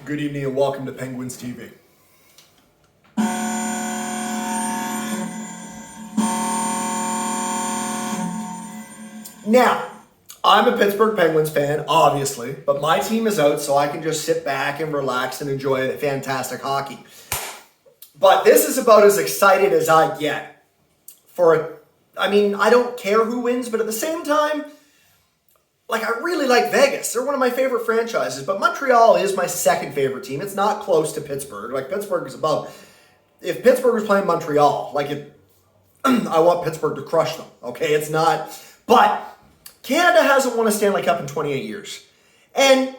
Good evening and welcome to Penguins TV. Now, I'm a Pittsburgh Penguins fan, obviously, but my team is out, so I can just sit back and relax and enjoy fantastic hockey. But this is about as excited as I get I don't care who wins, but at the same time, I really like Vegas. They're one of my favorite franchises, but Montreal is my second favorite team. It's not close to Pittsburgh. Pittsburgh is above. If Pittsburgh was playing Montreal, I want Pittsburgh to crush them. Okay, it's not. But Canada hasn't won a Stanley Cup in 28 years. And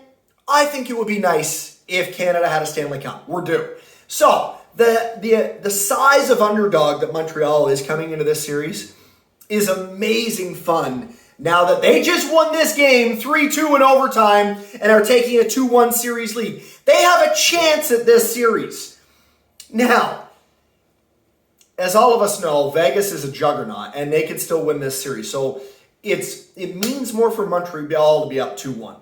I think it would be nice if Canada had a Stanley Cup. We're due. So, the size of underdog that Montreal is coming into this series is amazing fun. Now that they just won this game 3-2 in overtime and are taking a 2-1 series lead. They have a chance at this series. Now, as all of us know, Vegas is a juggernaut and they can still win this series. So it means more for Montreal to be up 2-1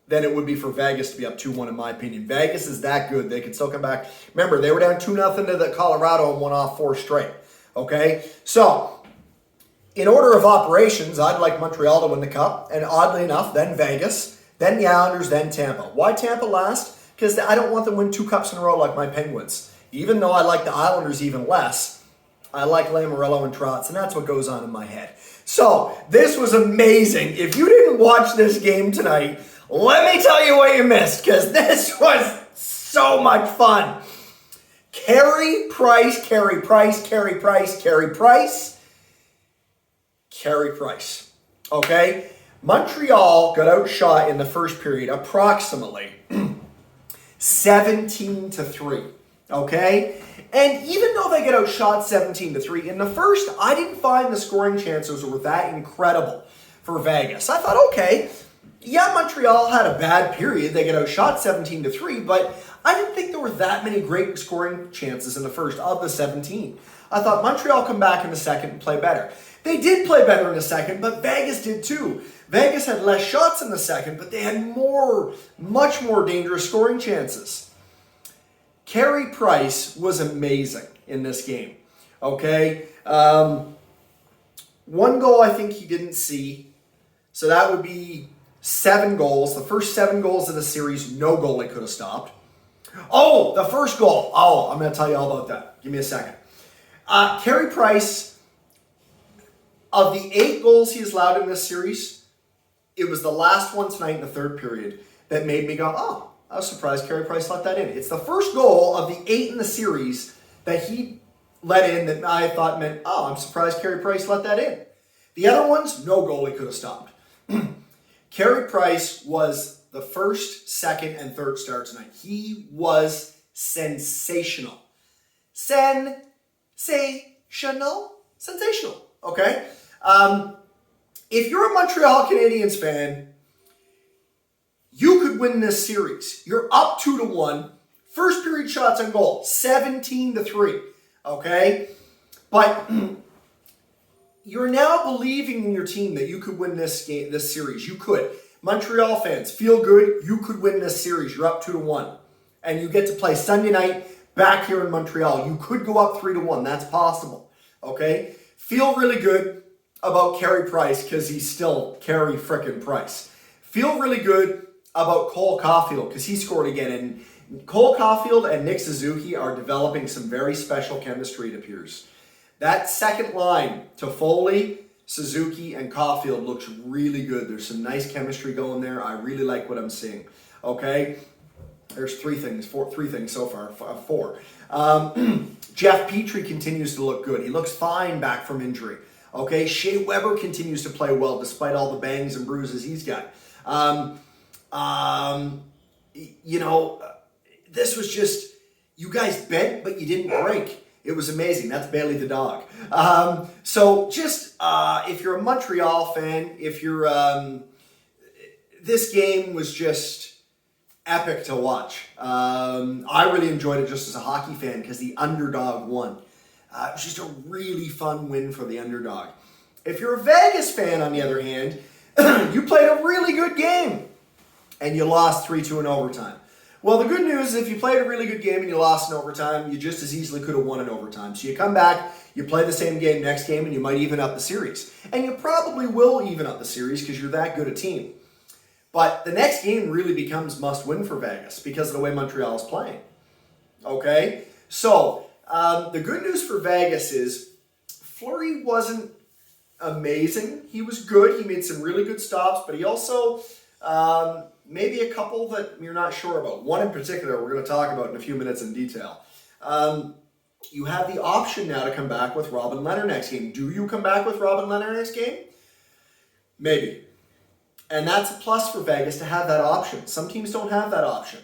than it would be for Vegas to be up 2-1 in my opinion. Vegas is that good. They can still come back. Remember, they were down 2-0 to the Colorado and won off 4 straight. Okay? So, in order of operations, I'd like Montreal to win the Cup, and oddly enough, then Vegas, then the Islanders, then Tampa. Why Tampa last? Because I don't want them to win 2 cups in a row like my Penguins. Even though I like the Islanders even less, I like Lamoriello and Trotz, and that's what goes on in my head. So, this was amazing. If you didn't watch this game tonight, let me tell you what you missed, because this was so much fun. Carey Price. Okay? Montreal got outshot in the first period approximately 17-3. Okay? And even though they get outshot 17-3, in the first, I didn't find the scoring chances were that incredible for Vegas. I thought, okay, yeah, Montreal had a bad period. They get outshot 17-3, but I didn't think there were that many great scoring chances in the first of the 17. I thought Montreal come back in the second and play better. They did play better in the second, but Vegas did too. Vegas had less shots in the second, but they had much more dangerous scoring chances. Carey Price was amazing in this game. Okay? One goal I think he didn't see, so that would be 7 goals. The first 7 goals of the series, no goalie could have stopped. Oh, the first goal. Oh, I'm going to tell you all about that. Give me a second. Carey Price, of the 8 goals he has allowed in this series, it was the last one tonight in the third period that made me go, oh, I was surprised Carey Price let that in. It's the first goal of the 8 in the series that he let in that I thought meant, oh, I'm surprised Carey Price let that in. The other ones, no goalie could have stopped. Carey Price was the first, second, and third star tonight. He was sensational. Sensational, okay? If you're a Montreal Canadiens fan, you could win this series. You're up 2-1. First period shots on goal, 17-3, okay? But you're now believing in your team that you could win this series. You could. Montreal fans, feel good. You could win this series. You're up 2-1. And you get to play Sunday night back here in Montreal. You could go up 3-1. That's possible. Okay? Feel really good about Carey Price because he's still Carey frickin' Price. Feel really good about Cole Caulfield because he scored again. And Cole Caulfield and Nick Suzuki are developing some very special chemistry, it appears. That second line, Toffoli, Suzuki, and Caulfield looks really good. There's some nice chemistry going there. I really like what I'm seeing. Okay? There's 3 things so far. 4. Jeff Petrie continues to look good. He looks fine back from injury. Okay? Shea Weber continues to play well despite all the bangs and bruises he's got. This was just, you guys bent, but you didn't break. It was amazing. That's Bailey the dog. If you're a Montreal fan, this game was just epic to watch. I really enjoyed it just as a hockey fan because the underdog won. It was just a really fun win for the underdog. If you're a Vegas fan, on the other hand, you played a really good game and you lost 3-2 in overtime. Well, the good news is if you played a really good game and you lost in overtime, you just as easily could have won in overtime. So you come back, you play the same game next game, and you might even up the series. And you probably will even up the series because you're that good a team. But the next game really becomes must-win for Vegas because of the way Montreal is playing. Okay? So, the good news for Vegas is Fleury wasn't amazing. He was good. He made some really good stops, but he also... maybe a couple that you're not sure about. One in particular we're going to talk about in a few minutes in detail. You have the option now to come back with Robin Lehner next game. Do you come back with Robin Lehner next game? Maybe. And that's a plus for Vegas to have that option. Some teams don't have that option.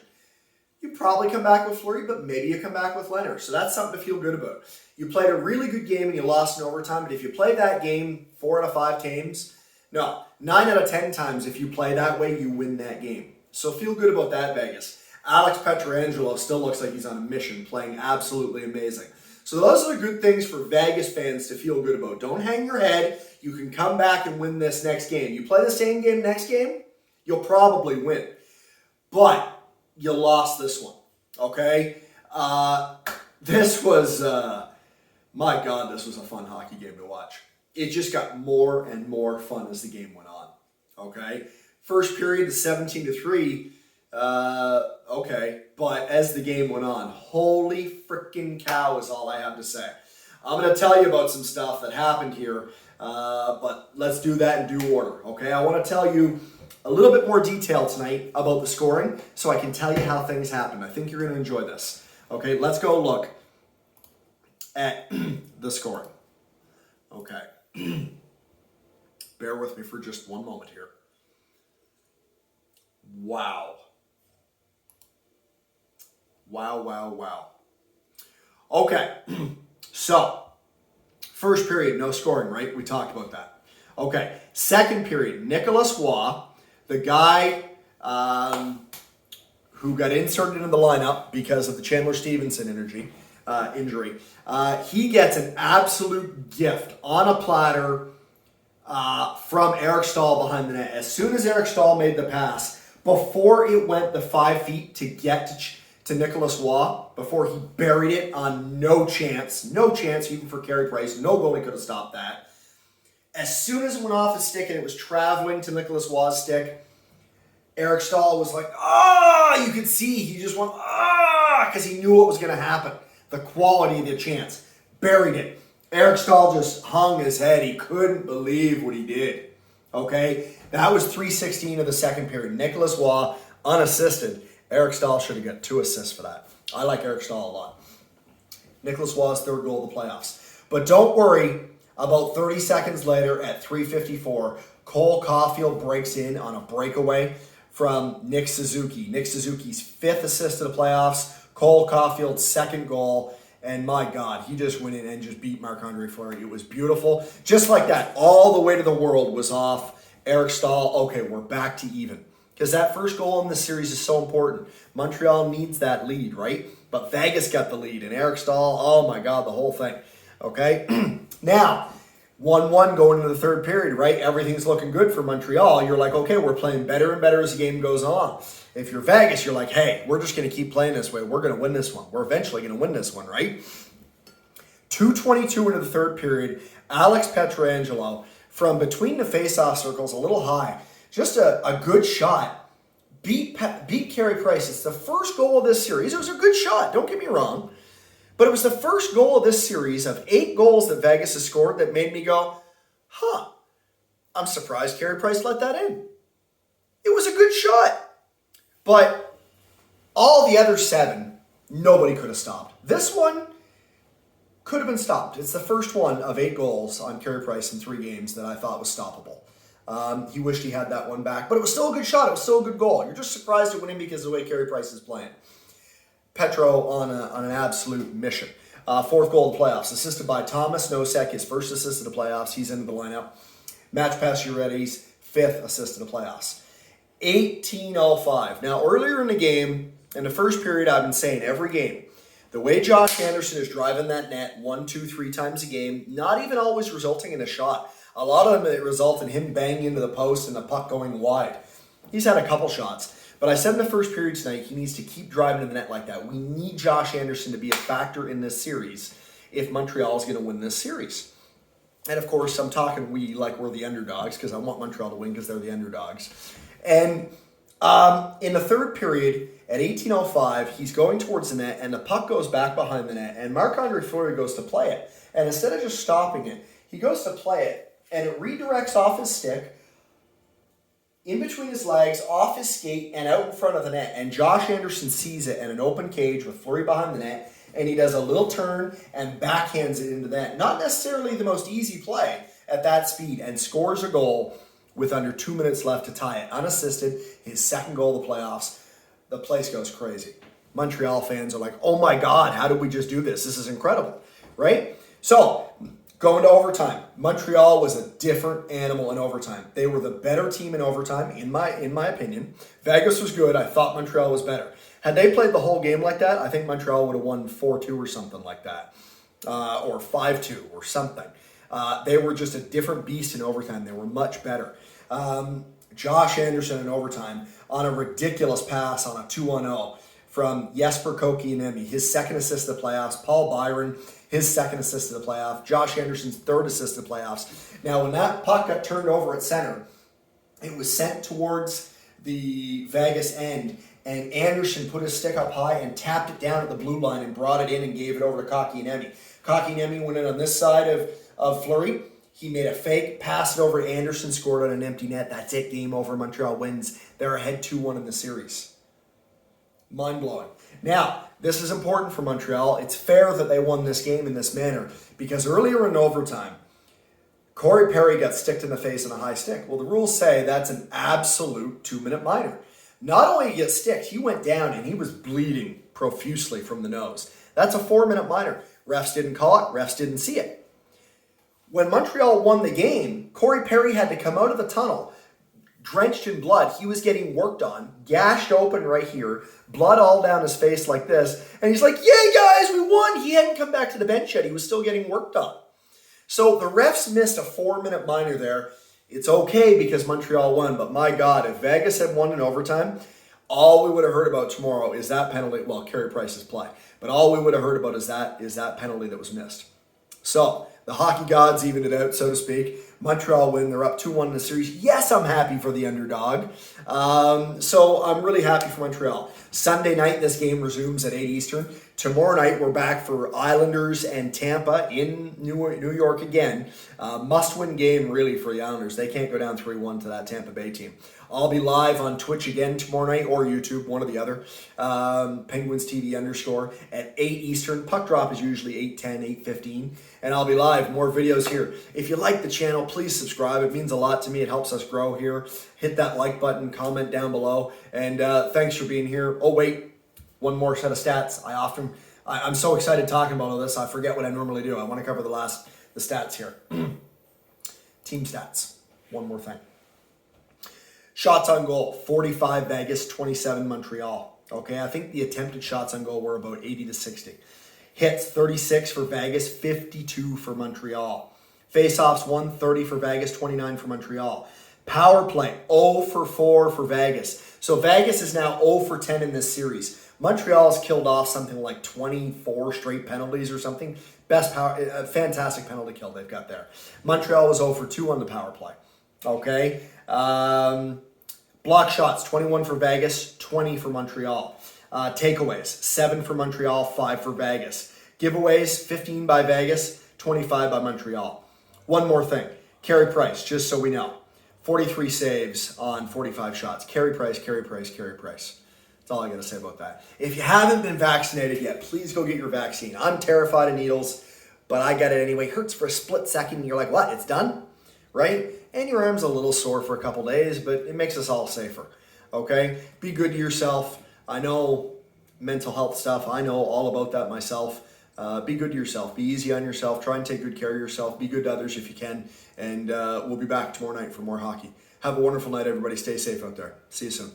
You probably come back with Fleury, but maybe you come back with Lehner. So that's something to feel good about. You played a really good game and you lost in overtime, but if you played that game 4 out of 5 times, 9 out of 10 times, if you play that way, you win that game. So feel good about that, Vegas. Alex Pietrangelo still looks like he's on a mission, playing absolutely amazing. So those are the good things for Vegas fans to feel good about. Don't hang your head. You can come back and win this next game. You play the same game next game, you'll probably win. But you lost this one, okay? This was, my God, this was a fun hockey game to watch. It just got more and more fun as the game went on, okay? First period, the 17-3, okay. But as the game went on, holy freaking cow is all I have to say. I'm going to tell you about some stuff that happened here, but let's do that in due order, okay? I want to tell you a little bit more detail tonight about the scoring so I can tell you how things happened. I think you're going to enjoy this. Okay, let's go look at the scoring. Okay. Bear with me for just one moment here. Wow. Wow. Okay, so first period, no scoring, right? We talked about that. Okay, second period, Nicolas Waugh, the guy who got inserted into the lineup because of the Chandler Stevenson injury, he gets an absolute gift on a platter from Eric Staal behind the net. As soon as Eric Staal made the pass, before it went the 5 feet to get to Nicolas Waugh, before he buried it on no chance even for Carey Price, no goalie could have stopped that. As soon as it went off his stick and it was traveling to Nicolas Waugh's stick, Eric Staal was like, you could see he just went, because he knew what was going to happen. The quality of the chance. Buried it. Eric Staal just hung his head. He couldn't believe what he did. Okay? That was 3:16 of the second period. Nicolas Waugh, unassisted. Eric Staal should have got 2 assists for that. I like Eric Staal a lot. Nicolas Waugh's third goal of the playoffs. But don't worry, about 30 seconds later at 3:54, Cole Caulfield breaks in on a breakaway from Nick Suzuki. Nick Suzuki's 5th assist of the playoffs. Cole Caulfield's 2nd goal. And my God, he just went in and just beat Marc-Andre Fleury. It was beautiful. Just like that, all the way to the world was off Eric Staal. Okay, we're back to even. Because that first goal in this series is so important. Montreal needs that lead, right? But Vegas got the lead. And Eric Staal, oh my God, the whole thing. Okay? Now, 1-1 going into the third period, right? Everything's looking good for Montreal. You're like, okay, we're playing better and better as the game goes on. If you're Vegas, you're like, hey, we're just going to keep playing this way. We're going to win this one. We're eventually going to win this one, right? 2:22 into the third period, Alex Pietrangelo from between the face-off circles, a little high, just a good shot, beat Carey Price. It's the first goal of this series. It was a good shot, don't get me wrong. But it was the first goal of this series of 8 goals that Vegas has scored that made me go, I'm surprised Carey Price let that in. It was a good shot. But all the other 7, nobody could have stopped. This one could have been stopped. It's the first one of 8 goals on Carey Price in 3 games that I thought was stoppable. He wished he had that one back, but it was still a good shot. It was still a good goal. You're just surprised it went in because of the way Carey Price is playing. Petro on an absolute mission. 4th goal of the playoffs, assisted by Thomas Nosek, his first assist of the playoffs. He's into the lineup. Match Pacioretty's 5th assist of the playoffs. 18:05. Now, earlier in the game, in the first period, I've been saying every game, the way Josh Anderson is driving that net 1, 2, 3 times a game, not even always resulting in a shot. A lot of them result in him banging into the post and the puck going wide. He's had a couple shots. But I said in the first period tonight, he needs to keep driving to the net like that. We need Josh Anderson to be a factor in this series if Montreal is going to win this series. And of course, I'm talking we like we're the underdogs because I want Montreal to win because they're the underdogs. And in the third period, at 18:05, he's going towards the net, and the puck goes back behind the net, and Marc-Andre Fleury goes to play it. And instead of just stopping it, he goes to play it, and it redirects off his stick, in between his legs, off his skate, and out in front of the net. And Josh Anderson sees it in an open cage with Fleury behind the net, and he does a little turn and backhands it into the net. Not necessarily the most easy play at that speed, and scores a goal with under 2 minutes left to tie it. Unassisted, his second goal of the playoffs. The place goes crazy. Montreal fans are like, oh my God, how did we just do this? This is incredible, right? So, going to overtime. Montreal was a different animal in overtime. They were the better team in overtime, in my opinion. Vegas was good. I thought Montreal was better. Had they played the whole game like that, I think Montreal would have won 4-2 or something like that. Or 5-2 or something. They were just a different beast in overtime. They were much better. Josh Anderson in overtime on a ridiculous pass on a 2-1-0 from Jesper Kotkaniemi, his second assist of the playoffs. Paul Byron, his second assist of the playoffs. Josh Anderson's third assist of the playoffs. Now, when that puck got turned over at center, it was sent towards the Vegas end, and Anderson put his stick up high and tapped it down at the blue line and brought it in and gave it over to Kotkaniemi. Kotkaniemi went in on this side of Fleury. He made a fake, passed it over to Anderson, scored on an empty net. That's it, game over. Montreal wins. They're ahead 2-1 in the series. Mind-blowing. Now, this is important for Montreal. It's fair that they won this game in this manner because earlier in overtime, Corey Perry got sticked in the face on a high stick. Well, the rules say that's an absolute 2-minute minor. Not only did he get sticked, he went down and he was bleeding profusely from the nose. That's a 4-minute minor. Refs didn't call it. Refs didn't see it. When Montreal won the game, Corey Perry had to come out of the tunnel, drenched in blood. He was getting worked on, gashed open right here, blood all down his face like this. And he's like, yay, guys, we won. He hadn't come back to the bench yet. He was still getting worked on. So the refs missed a 4-minute minor there. It's okay because Montreal won, but my God, if Vegas had won in overtime, all we would have heard about tomorrow is that penalty. Well, Carey Price's play. But all we would have heard about is that penalty that was missed. So the hockey gods evened it out, so to speak. Montreal win. They're up 2-1 in the series. Yes, I'm happy for the underdog. So I'm really happy for Montreal. Sunday night, this game resumes at 8 Eastern. Tomorrow night, we're back for Islanders and Tampa in New York again. Must-win game, really, for the Islanders. They can't go down 3-1 to that Tampa Bay team. I'll be live on Twitch again tomorrow night or YouTube, one or the other. Penguins TV _ at 8 Eastern. Puck drop is usually 8:10, 8:15. And I'll be live. More videos here. If you like the channel, please subscribe. It means a lot to me. It helps us grow here. Hit that like button, comment down below. And thanks for being here. Oh, wait. One more set of stats. I'm so excited talking about all this, I forget what I normally do. I want to cover the stats here. Team stats. One more thing. Shots on goal, 45 Vegas, 27 Montreal. Okay, I think the attempted shots on goal were about 80 to 60. Hits, 36 for Vegas, 52 for Montreal. Face-offs, 130 for Vegas, 29 for Montreal. Power play, 0 for 4 for Vegas. So Vegas is now 0 for 10 in this series. Montreal has killed off something like 24 straight penalties or something. Fantastic penalty kill they've got there. Montreal was 0 for 2 on the power play. Okay. Block shots, 21 for Vegas, 20 for Montreal. Takeaways, 7 for Montreal, 5 for Vegas. Giveaways, 15 by Vegas, 25 by Montreal. One more thing. Carey Price, just so we know. 43 saves on 45 shots. Carey Price, Carey Price, Carey Price. That's all I got to say about that. If you haven't been vaccinated yet, please go get your vaccine. I'm terrified of needles, but I got it anyway. Hurts for a split second. You're like, what? It's done? Right? And your arm's a little sore for a couple days, but it makes us all safer. Okay? Be good to yourself. I know mental health stuff. I know all about that myself. Be good to yourself. Be easy on yourself. Try and take good care of yourself. Be good to others if you can. And we'll be back tomorrow night for more hockey. Have a wonderful night, everybody. Stay safe out there. See you soon.